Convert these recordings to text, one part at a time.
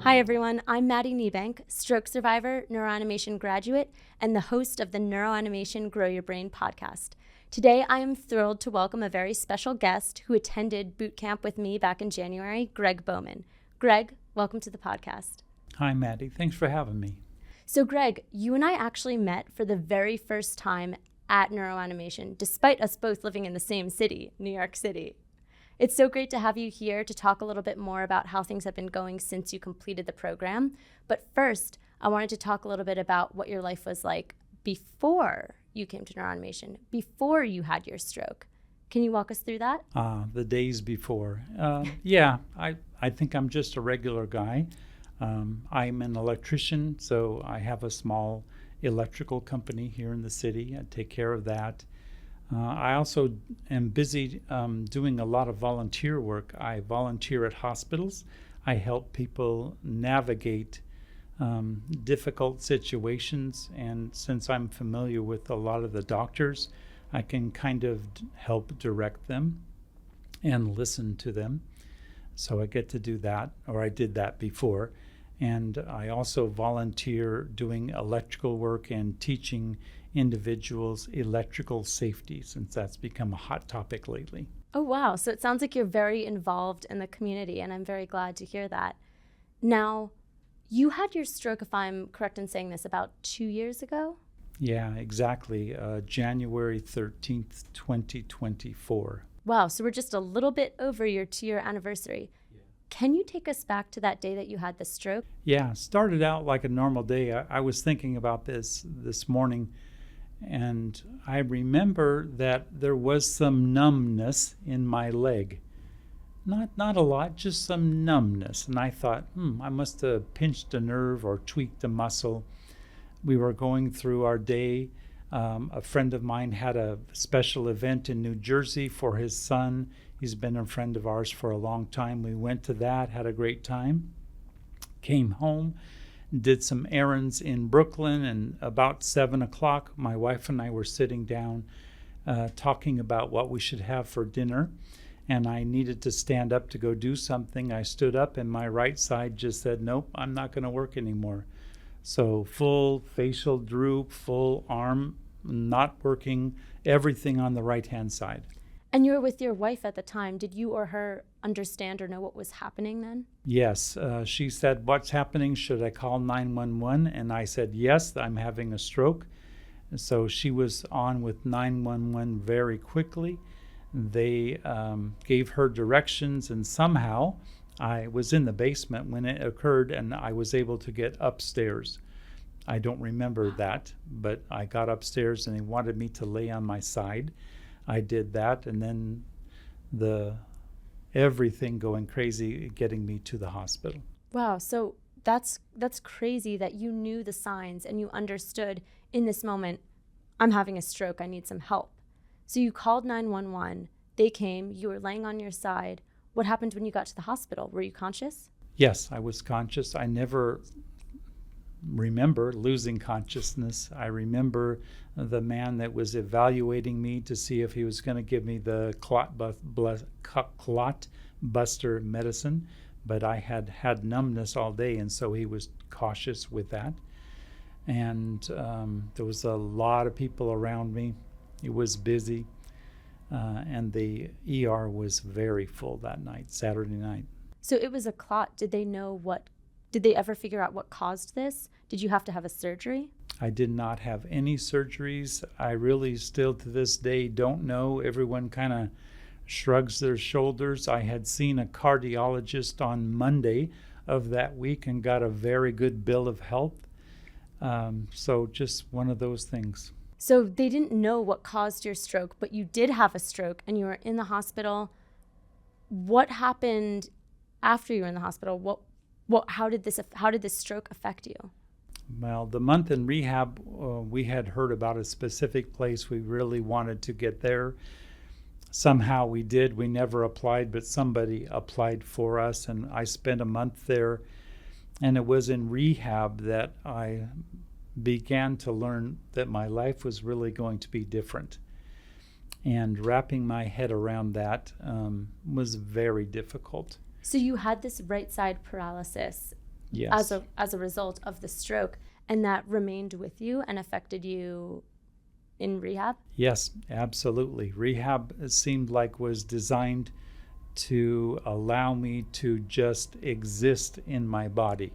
Hi everyone, I'm Maddi and Greg, stroke survivor, NeuroAnimation graduate, and the host of the NeuroAnimation Grow Your Brain podcast. Today I am thrilled to welcome a very special guest who attended boot camp with me back in January, Greg Bowman. Greg, welcome to the podcast. Hi Maddi, thanks for having me. So Greg, you and I actually met for the very first time at NeuroAnimation, despite us both living in the same city, New York City. It's so great to have you here to talk a little bit more about how things have been going since you completed the program. But first, I wanted to talk a little bit about what your life was like before you came to NeuroAnimation, before you had your stroke. Can you walk us through that? The days before. I think I'm just a regular guy. I'm an electrician, so I have a small electrical company here in the city. I take care of that. I also am busy doing a lot of volunteer work. I volunteer at hospitals. I help people navigate difficult situations, and since I'm familiar with a lot of the doctors, I can kind of help direct them and listen to them. So I get to do that, or I did that before. And I also volunteer doing electrical work and teaching individuals electrical safety, since that's become a hot topic lately. Oh, wow. So it sounds like you're very involved in the community, and I'm very glad to hear that. Now, you had your stroke, if I'm correct in saying this, about 2 years ago? Yeah, exactly. January 13th, 2024. Wow. So we're just a little bit over your 2-year anniversary. Can you take us back to that day that you had the stroke? Yeah, started out like a normal day. I was thinking about this morning, and I remember that there was some numbness in my leg. Not a lot, just some numbness. And I thought, I must have pinched a nerve or tweaked a muscle. We were going through our day. A friend of mine had a special event in New Jersey for his son. He's been a friend of ours for a long time. We went to that, had a great time, came home, did some errands in Brooklyn, and about 7 o'clock, my wife and I were sitting down talking about what we should have for dinner, and I needed to stand up to go do something. I stood up, and my right side just said, nope, I'm not going to work anymore. So full facial droop, full arm not working, everything on the right-hand side. And you were with your wife at the time. Did you or her understand or know what was happening then? Yes. She said, what's happening? Should I call 911? And I said, yes, I'm having a stroke. So she was on with 911 very quickly. They gave her directions, and somehow I was in the basement when it occurred, and I was able to get upstairs. I don't remember that, but I got upstairs and they wanted me to lay on my side. I did that, and then everything going crazy, getting me to the hospital. Wow, so that's crazy that you knew the signs and you understood in this moment, I'm having a stroke, I need some help. So you called 911, they came, you were laying on your side. What happened when you got to the hospital? Were you conscious? Yes, I was conscious. I never remember losing consciousness. I remember the man that was evaluating me to see if he was going to give me the clot buster medicine, but I had numbness all day, and so he was cautious with that. And there was a lot of people around me. It was busy, and the ER was very full that night, Saturday night. So it was a clot. Did they ever figure out what caused this? Did you have to have a surgery? I did not have any surgeries. I really still to this day don't know. Everyone kind of shrugs their shoulders. I had seen a cardiologist on Monday of that week and got a very good bill of health. So just one of those things. So they didn't know what caused your stroke, but you did have a stroke and you were in the hospital. What happened after you were in the hospital? How did this stroke affect you? Well, the month in rehab, we had heard about a specific place. We really wanted to get there. Somehow we did. We never applied, but somebody applied for us, and I spent a month there. And it was in rehab that I began to learn that my life was really going to be different. And wrapping my head around that was very difficult. So you had this right side paralysis. Yes. as a result of the stroke, and that remained with you and affected you in rehab? Yes, absolutely. Rehab seemed like was designed to allow me to just exist in my body,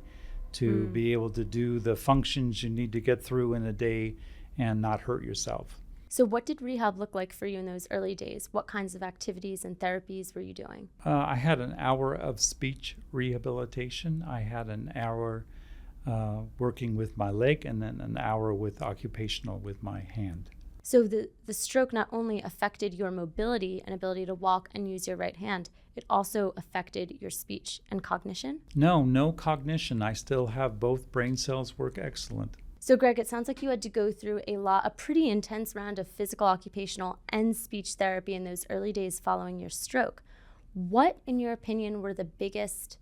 to be able to do the functions you need to get through in a day and not hurt yourself. So what did rehab look like for you in those early days? What kinds of activities and therapies were you doing? I had an hour of speech rehabilitation. I had an hour working with my leg, and then an hour with occupational with my hand. So the stroke not only affected your mobility and ability to walk and use your right hand, it also affected your speech and cognition? No cognition. I still have both brain cells work excellent. So Greg, it sounds like you had to go through a pretty intense round of physical, occupational, and speech therapy in those early days following your stroke. What, in your opinion, were the biggest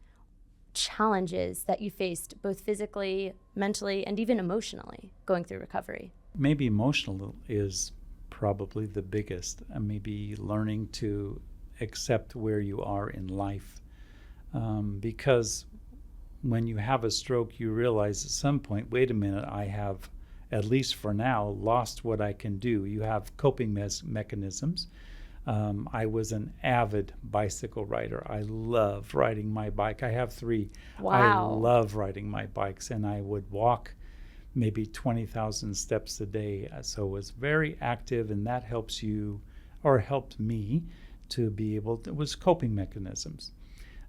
challenges that you faced, both physically, mentally, and even emotionally, going through recovery? Maybe emotional is probably the biggest. Maybe learning to accept where you are in life. Because when you have a stroke, you realize at some point, wait a minute, I have, at least for now, lost what I can do. You have coping mechanisms. I was an avid bicycle rider. I love riding my bike. I have 3. Wow. I love riding my bikes, and I would walk maybe 20,000 steps a day. So it was very active, and that helps you, or helped me, to be able to, it was coping mechanisms.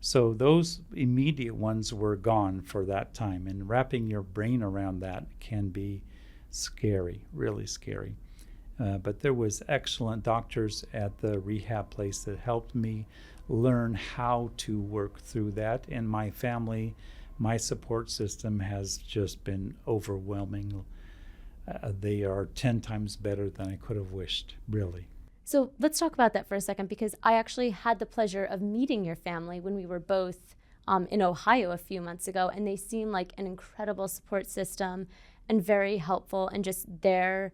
So those immediate ones were gone for that time, and wrapping your brain around that can be scary, really scary. But there was excellent doctors at the rehab place that helped me learn how to work through that, and my family, my support system has just been overwhelming. They are 10 times better than I could have wished, really. So let's talk about that for a second, because I actually had the pleasure of meeting your family when we were both in Ohio a few months ago, and they seem like an incredible support system and very helpful and just there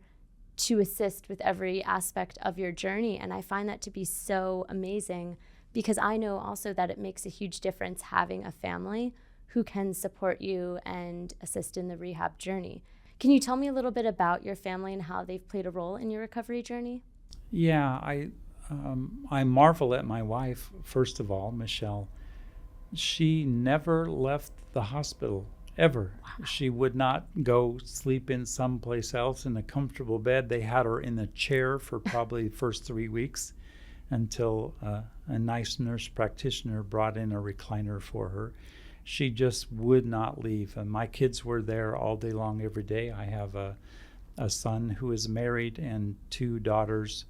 to assist with every aspect of your journey. And I find that to be so amazing, because I know also that it makes a huge difference having a family who can support you and assist in the rehab journey. Can you tell me a little bit about your family and how they've played a role in your recovery journey? Yeah, I marvel at my wife, first of all, Michelle. She never left the hospital, ever. Wow. She would not go sleep in someplace else in a comfortable bed. They had her in a chair for probably the first 3 weeks until a nice nurse practitioner brought in a recliner for her. She just would not leave. And my kids were there all day long, every day. I have a son who is married and 2 daughters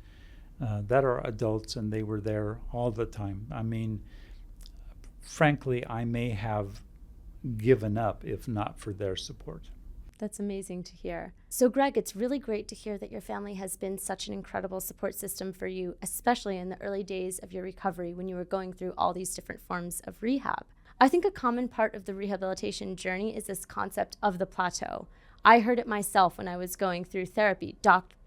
that are adults, and they were there all the time. I mean, frankly, I may have given up if not for their support. That's amazing to hear. So Greg, it's really great to hear that your family has been such an incredible support system for you, especially in the early days of your recovery when you were going through all these different forms of rehab. I think a common part of the rehabilitation journey is this concept of the plateau. I heard it myself when I was going through therapy.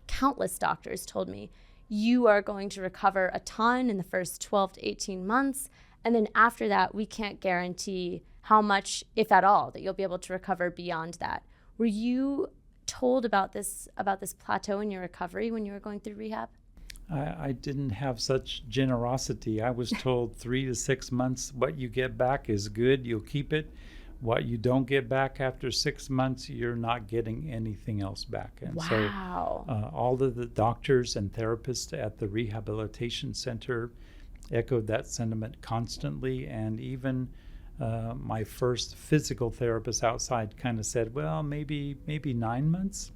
Countless doctors told me, you are going to recover a ton in the first 12 to 18 months, and then after that, we can't guarantee how much, if at all, that you'll be able to recover beyond that. Were you told about this plateau in your recovery when you were going through rehab? I didn't have such generosity. I was told 3 to 6 months, what you get back is good, you'll keep it. What you don't get back after 6 months, you're not getting anything else back. And wow. So all of the doctors and therapists at the rehabilitation center echoed that sentiment constantly. And even my first physical therapist outside kind of said, well, maybe 9 months.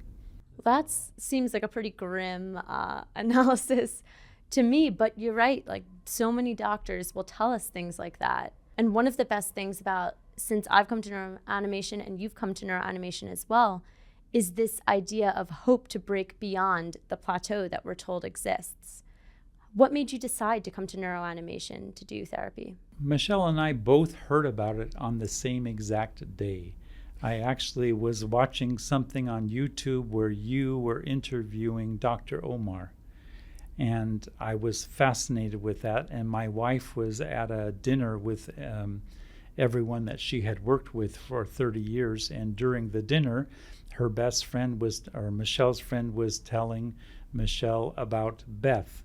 That seems like a pretty grim analysis to me, but you're right. Like, so many doctors will tell us things like that. And one of the best things about, since I've come to NeuroAnimation and you've come to NeuroAnimation as well, is this idea of hope to break beyond the plateau that we're told exists. What made you decide to come to NeuroAnimation to do therapy? Michelle and I both heard about it on the same exact day. I actually was watching something on YouTube where you were interviewing Dr. Omar, and I was fascinated with that. And my wife was at a dinner with everyone that she had worked with for 30 years. And during the dinner, her best friend Michelle's friend was telling Michelle about Beth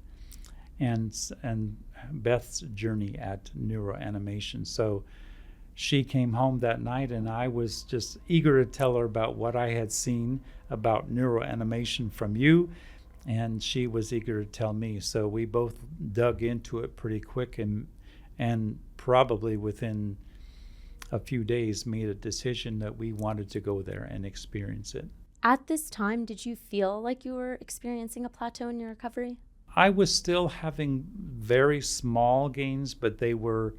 and Beth's journey at NeuroAnimation. So she came home that night, and I was just eager to tell her about what I had seen about NeuroAnimation from you, and she was eager to tell me. So we both dug into it pretty quick, and probably within a few days made a decision that we wanted to go there and experience it. At this time, did you feel like you were experiencing a plateau in your recovery? I was still having very small gains, but they were,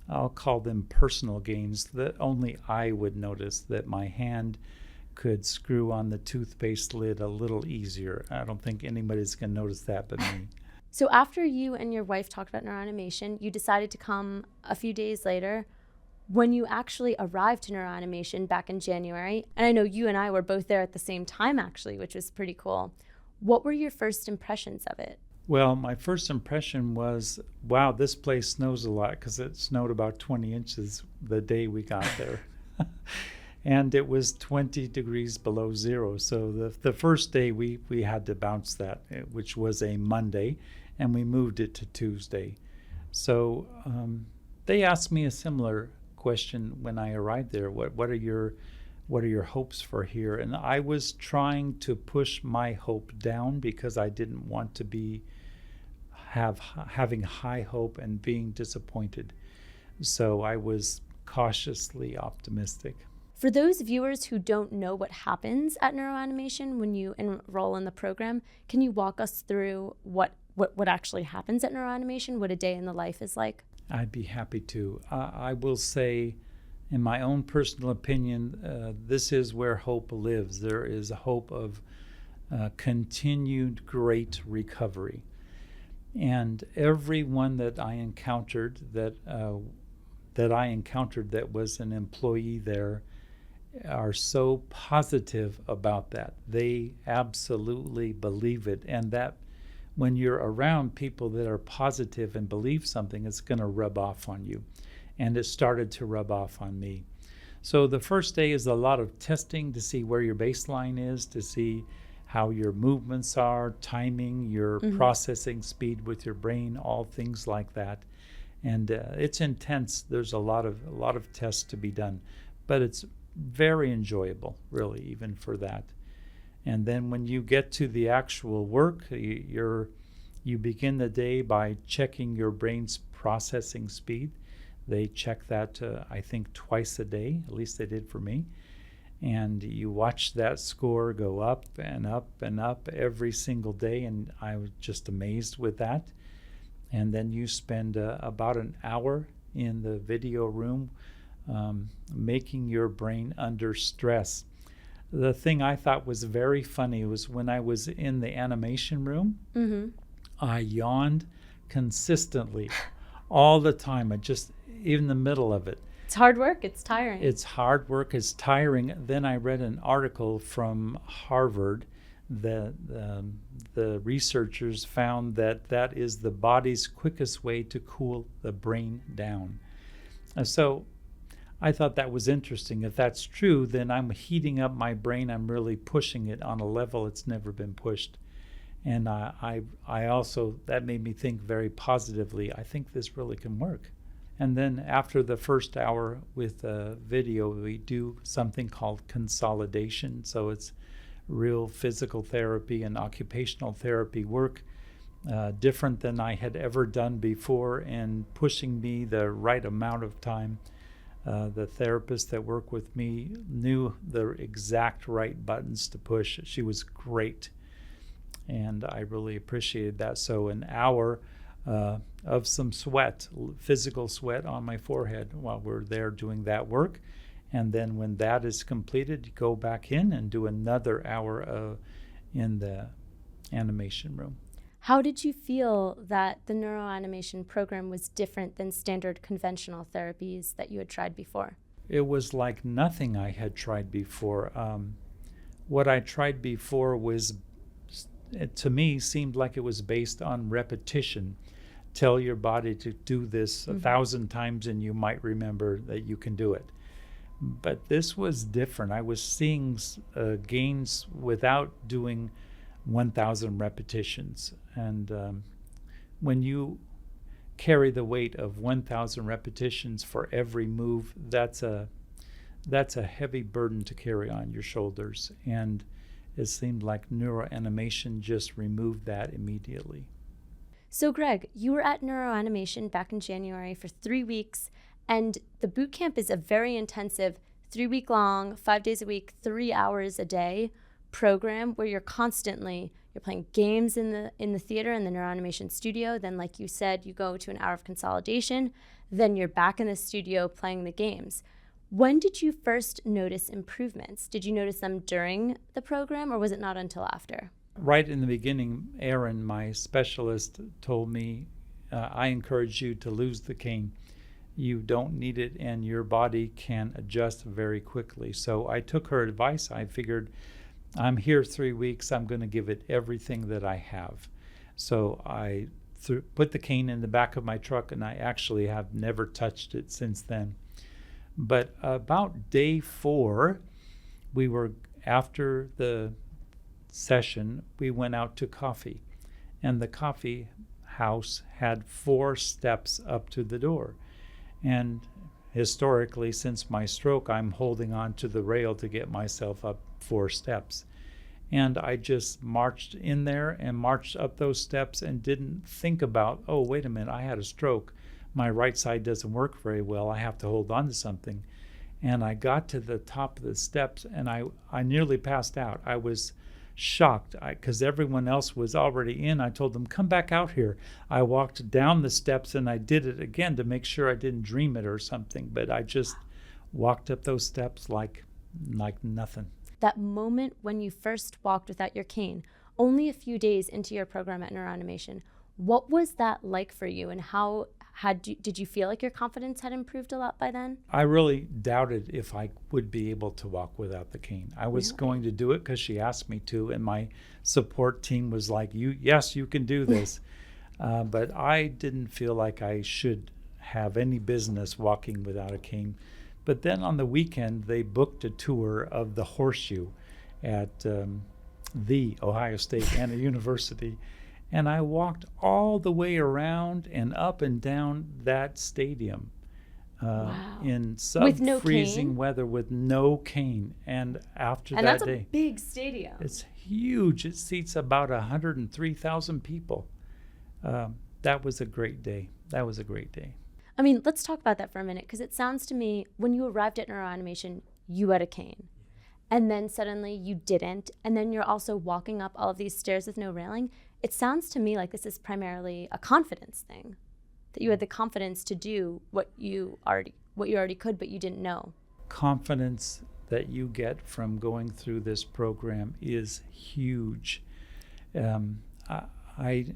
I'll call them personal gains that only I would notice, that my hand could screw on the toothpaste lid a little easier. I don't think anybody's going to notice that but me. So after you and your wife talked about NeuroAnimation, you decided to come a few days later. When you actually arrived to NeuroAnimation back in January, and I know you and I were both there at the same time actually, which was pretty cool. What were your first impressions of it? Well, my first impression was, wow, this place snows a lot, because it snowed about 20 inches the day we got there. And it was 20 degrees below zero. So the first day we had to bounce that, which was a Monday, and we moved it to Tuesday. So they asked me a similar question when I arrived there. What are your hopes for here? And I was trying to push my hope down, because I didn't want to be having high hope and being disappointed. So I was cautiously optimistic. For those viewers who don't know what happens at NeuroAnimation when you enroll in the program, can you walk us through what actually happens at NeuroAnimation, what a day in the life is like? I'd be happy to. I will say, in my own personal opinion, this is where hope lives. There is a hope of continued great recovery. And everyone that I encountered that was an employee there are so positive about that. They absolutely believe it. And that when you're around people that are positive and believe something, it's going to rub off on you. And it started to rub off on me. So the first day is a lot of testing to see where your baseline is, to see how your movements are, timing, your processing speed with your brain, all things like that. And it's intense. There's a lot of tests to be done, but it's very enjoyable, really, even for that. And then when you get to the actual work, you begin the day by checking your brain's processing speed. They check that, I think, twice a day. At least they did for me. And you watch that score go up and up and up every single day, and I was just amazed with that. And then you spend about an hour in the video room making your brain under stress. The thing I thought was very funny was when I was in the animation room, I yawned consistently all the time. Even in the middle of it. It's hard work. It's tiring. It's hard work. It's tiring. Then I read an article from Harvard that the researchers found that is the body's quickest way to cool the brain down. So I thought that was interesting. If that's true, then I'm heating up my brain. I'm really pushing it on a level it's never been pushed. And I also, that made me think very positively. I think this really can work. And then after the first hour with video, we do something called consolidation. So it's real physical therapy and occupational therapy work, different than I had ever done before, and pushing me the right amount of time. The therapists that work with me knew the exact right buttons to push. She was great, and I really appreciated that. So an hour of some sweat, physical sweat on my forehead while we're there doing that work. And then when that is completed, you go back in and do another hour in the animation room. How did you feel that the NeuroAnimation program was different than standard conventional therapies that you had tried before? It was like nothing I had tried before. What I tried before was, to me, seemed like it was based on repetition. tell your body to do this 1,000 times and you might remember that you can do it. But this was different. I was seeing gains without doing 1,000 repetitions. And when you carry the weight of 1,000 repetitions for every move, that's a heavy burden to carry on your shoulders. And it seemed like NeuroAnimation just removed that immediately. So Greg, you were at NeuroAnimation back in January for 3 weeks, and the boot camp is a very intensive 3-week long, 5 days a week, 3 hours a day program where you're playing games in the theater, in the NeuroAnimation studio. Then, like you said, you go to an hour of consolidation. Then you're back in the studio playing the games. When did you first notice improvements? Did you notice them during the program, or was it not until after? Right in the beginning, Aaron, my specialist, told me, I encourage you to lose the cane. You don't need it, and your body can adjust very quickly. So I took her advice. I figured, I'm here 3 weeks. I'm going to give it everything that I have. So I put the cane in the back of my truck, and I actually have never touched it since then. But about day 4, after the session, we went out to coffee. And the coffee house had 4 steps up to the door. And historically, since my stroke, I'm holding on to the rail to get myself up 4 steps. And I just marched in there and marched up those steps and didn't think about, oh, wait a minute, I had a stroke. My right side doesn't work very well. I have to hold on to something. And I got to the top of the steps, and I nearly passed out. I was shocked because everyone else was already in. I told them, come back out here. I walked down the steps, and I did it again to make sure I didn't dream it or something. But I just walked up those steps like nothing. That moment when you first walked without your cane, only a few days into your program at NeuroAnimation, what was that like for you, and how did you feel like your confidence had improved a lot by then? I really doubted if I would be able to walk without the cane. I was going to do it because she asked me to, and my support team was like, yes, you can do this. But I didn't feel like I should have any business walking without a cane. But then on the weekend, they booked a tour of the Horseshoe at the Ohio State University. And I walked all the way around and up and down that stadium in sub-freezing weather with no cane. And after that day... And that's a big stadium. It's huge. It seats about 103,000 people. That was a great day. I mean, let's talk about that for a minute, because it sounds to me, when you arrived at NeuroAnimation, you had a cane. And then suddenly you didn't. And then you're also walking up all of these stairs with no railing. It sounds to me like this is primarily a confidence thing, that you had the confidence to do what you already could, but you didn't know. Confidence that you get from going through this program is huge. I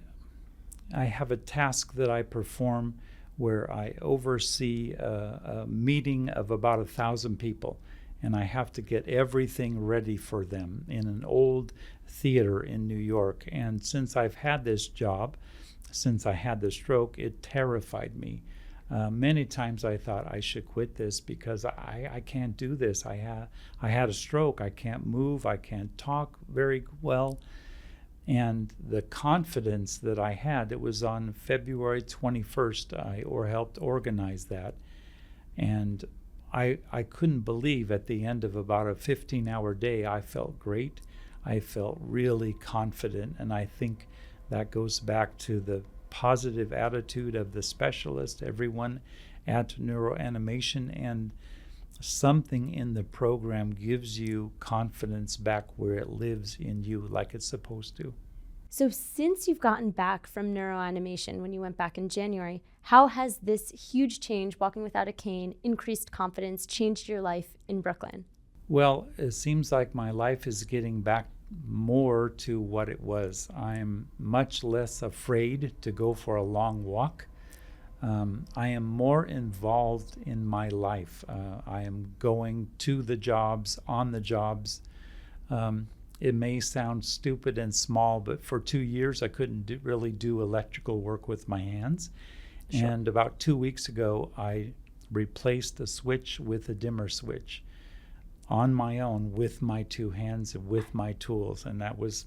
have a task that I perform where I oversee a meeting of about 1,000 people. And I have to get everything ready for them in an old theater in New York. And since I've had this job, since I had the stroke, it terrified me. Many times I thought I should quit this because I can't do this. I had a stroke. I can't move. I can't talk very well. And the confidence that I had, it was on February 21st, I helped organize that. And I couldn't believe at the end of about a 15-hour day, I felt great. I felt really confident, and I think that goes back to the positive attitude of the specialist, everyone at NeuroAnimation, and something in the program gives you confidence back where it lives in you like it's supposed to. So since you've gotten back from NeuroAnimation when you went back in January, how has this huge change, walking without a cane, increased confidence, changed your life in Brooklyn? Well, it seems like my life is getting back more to what it was. I'm much less afraid to go for a long walk. I am more involved in my life. I am going to the jobs, on the jobs. It may sound stupid and small, but for 2 years I couldn't really do electrical work with my hands. Sure. And about 2 weeks ago, I replaced the switch with a dimmer switch on my own with my 2 hands and with my tools. And I was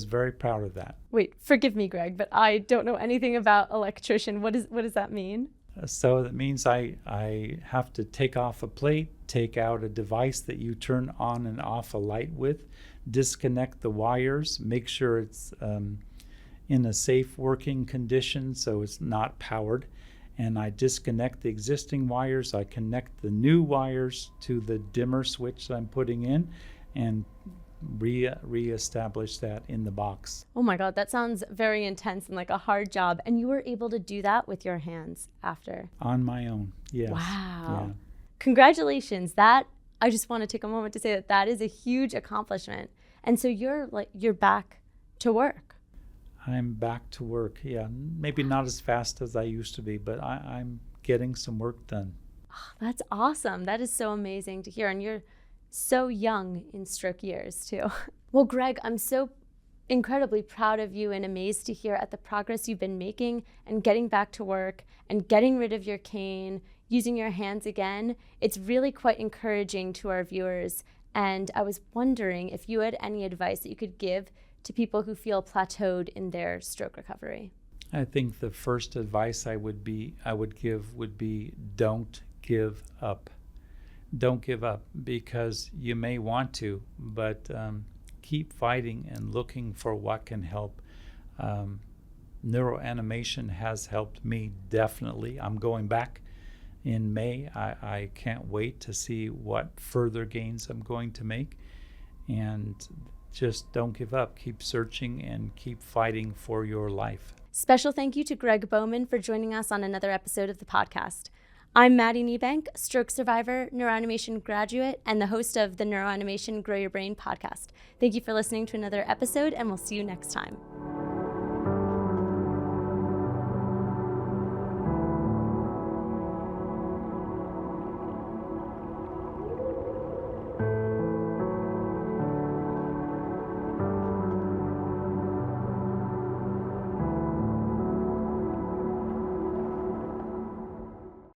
very proud of that. Wait, forgive me, Greg, but I don't know anything about electrician. What does that mean? So that means I have to take off a plate, take out a device that you turn on and off a light with, disconnect the wires, make sure it's in a safe working condition so it's not powered. And I disconnect the existing wires. I connect the new wires to the dimmer switch that I'm putting in and reestablish that in the box. Oh my God, that sounds very intense and like a hard job. And you were able to do that with your hands after? On my own, yes. Wow. Yeah. Congratulations. I just want to take a moment to say that is a huge accomplishment. And so you're back to work. I'm back to work, yeah. Maybe not as fast as I used to be, but I'm getting some work done. Oh, that's awesome. That is so amazing to hear. And you're so young in stroke years, too. Well, Greg, I'm so incredibly proud of you and amazed to hear at the progress you've been making and getting back to work and getting rid of your cane, using your hands again. It's really quite encouraging to our viewers. And I was wondering if you had any advice that you could give to people who feel plateaued in their stroke recovery. I think the first advice I would give would be don't give up. Don't give up, because you may want to, but keep fighting and looking for what can help. NeuroAnimation has helped me, definitely. I'm going back in May. I can't wait to see what further gains I'm going to make. And just don't give up. Keep searching and keep fighting for your life. Special thank you to Greg Bowman for joining us on another episode of the podcast. I'm Maddi Niebank, stroke survivor, NeuroAnimation graduate, and the host of the NeuroAnimation Grow Your Brain podcast. Thank you for listening to another episode, and we'll see you next time.